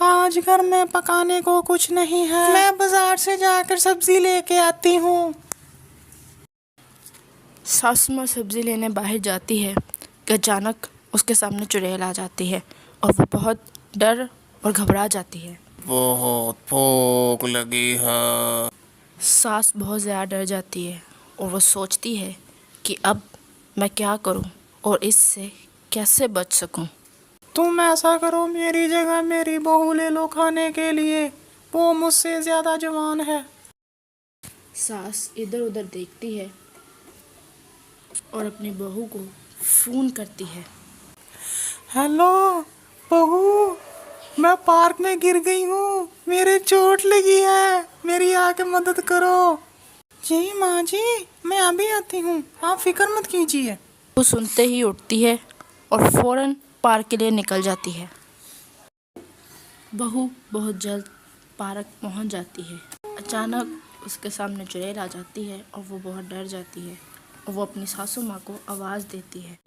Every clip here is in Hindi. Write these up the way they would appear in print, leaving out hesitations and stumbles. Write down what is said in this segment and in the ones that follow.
आज घर में पकाने को कुछ नहीं है, मैं बाजार से जाकर सब्जी लेके आती हूँ। सासू माँ सब्जी लेने बाहर जाती है कि अचानक उसके सामने चुड़ैल आ जाती है और वो बहुत डर और घबरा जाती है। बहुत भूख लगी है। सास बहुत ज़्यादा डर जाती है और वो सोचती है कि अब मैं क्या करूं और इससे कैसे बच सकूं। तुम ऐसा करो, मेरी जगह मेरी बहू ले लो खाने के लिए, वो मुझसे ज्यादा जवान है। सास इधर उधर देखती है और अपनी बहू को फ़ोन करती है। हेलो बहू, मैं पार्क में गिर गई हूँ, मेरे चोट लगी है, मेरी आके मदद करो। जी माँ जी, मैं अभी आती हूँ, आप फिक्र मत कीजिए। वो सुनते ही उठती है और फ़ौरन पार्क के लिए निकल जाती है। बहू बहुत जल्द पार्क पहुंच जाती है। अचानक उसके सामने चुड़ैल आ जाती है और वो बहुत डर जाती है और वो अपनी सासू माँ को आवाज़ देती है।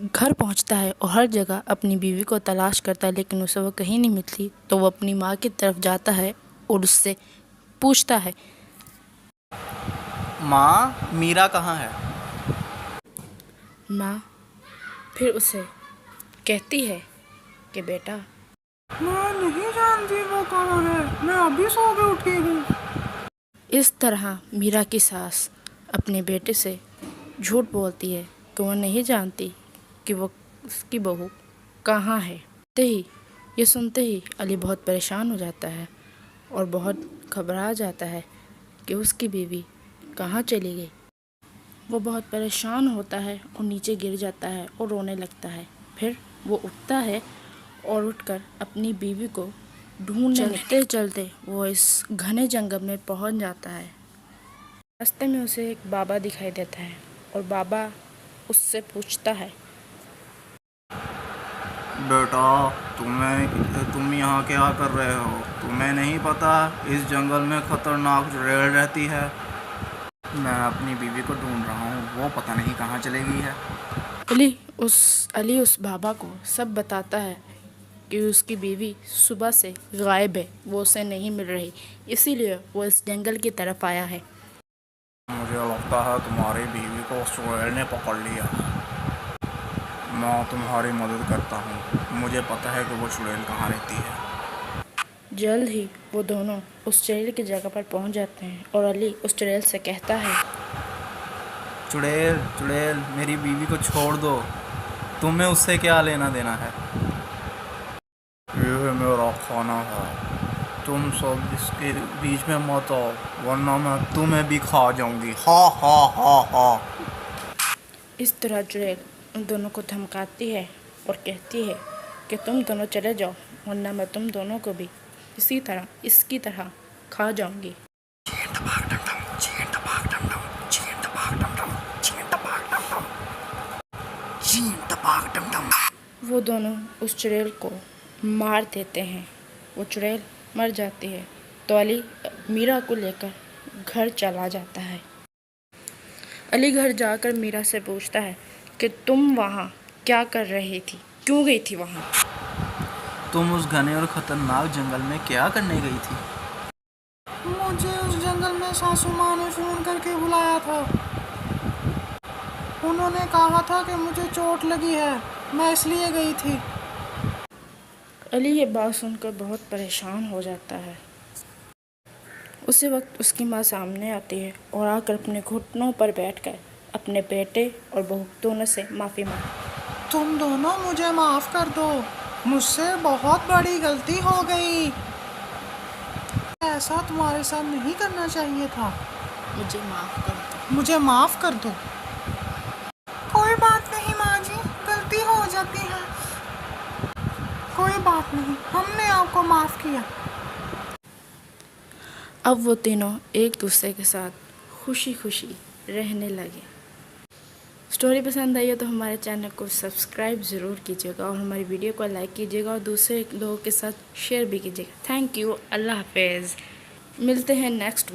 घर पहुंचता है और हर जगह अपनी बीवी को तलाश करता है, लेकिन उसे वो कहीं नहीं मिलती। तो वो अपनी माँ की तरफ जाता है और उससे पूछता है, माँ, मीरा कहाँ है? माँ फिर उसे कहती है कि बेटा, मैं नहीं जानती वो कहाँ है, मैं अभी सो के उठी हूँ। इस तरह मीरा की सास अपने बेटे से झूठ बोलती है कि वो नहीं जानती कि वो उसकी बहू कहाँ है। ये सुनते ही अली बहुत परेशान हो जाता है और बहुत घबरा जाता है कि उसकी बीवी कहाँ चली गई। वो बहुत परेशान होता है और नीचे गिर जाता है और रोने लगता है। फिर वो उठता है और उठकर अपनी बीवी को ढूंढने चलते चलते वो इस घने जंगल में पहुंच जाता है। रास्ते में उसे एक बाबा दिखाई देता है और बाबा उससे पूछता है, बेटा, तुम यहाँ क्या कर रहे हो? तुम्हें नहीं पता इस जंगल में खतरनाक चुड़ैल रहती है? मैं अपनी बीवी को ढूंढ रहा हूँ, वो पता नहीं कहाँ चली गई है। अली उस बाबा को सब बताता है कि उसकी बीवी सुबह से गायब है, वो उसे नहीं मिल रही, इसीलिए वो इस जंगल की तरफ आया है। मुझे लगता है तुम्हारी बीवी को उस चुड़ैल ने पकड़ लिया। मैं तुम्हारी मदद करता हूँ, मुझे पता है कि वो चुड़ैल कहाँ रहती है। जल्द ही वो दोनों उस चुड़ैल की जगह पर पहुंच जाते हैं और अली उस चुड़ैल से कहता है, चुड़ैल चुड़ैल, मेरी बीवी को छोड़ दो, तुम्हें उससे क्या लेना देना है? ये मेरा खाना है, तुम सब इसके बीच में मत आओ, वरना मैं तुम्हें भी खा जाऊंगी। हा हा हा हा। इस तरह चुड़ैल उन दोनों को धमकाती है और कहती है कि तुम दोनों चले जाओ, वरना मैं तुम दोनों को भी इसकी तरह खा जाऊंगी। वो दोनों उस चुड़ैल को मार देते हैं। वो चुड़ैल मर जाती है तो अली मीरा को लेकर घर चला जाता है। अली घर जाकर मीरा से पूछता है कि तुम वहाँ क्या कर रही थी, क्यों गई थी वहाँ? तुम उस घने और खतरनाक जंगल में क्या करने गई थी? मुझे उस जंगल में सासू माँ ने फोन करके बुलाया था। उन्होंने कहा था कि मुझे चोट लगी है, मैं इसलिए गई थी। अली ये बात सुनकर बहुत परेशान हो जाता है। उसी वक्त उसकी माँ सामने आती है और आकर अपने घुटनों पर बैठकर अपने बेटे और बहू दोनों से माफ़ी मांगती। तुम दोनों मुझे माफ कर दो, मुझसे बहुत बड़ी गलती हो गई, ऐसा तुम्हारे साथ नहीं करना चाहिए था, मुझे माफ़ कर दो। मुझे माफ कर दो। कोई बात नहीं माँ जी, गलती हो जाती है, कोई बात नहीं, हमने आपको माफ किया। अब वो तीनों एक दूसरे के साथ खुशी खुशी रहने लगे। स्टोरी पसंद आई है तो हमारे चैनल को सब्सक्राइब ज़रूर कीजिएगा और हमारी वीडियो को लाइक कीजिएगा और दूसरे लोगों के साथ शेयर भी कीजिएगा। थैंक यू, अल्लाह हाफिज़। मिलते हैं नेक्स्ट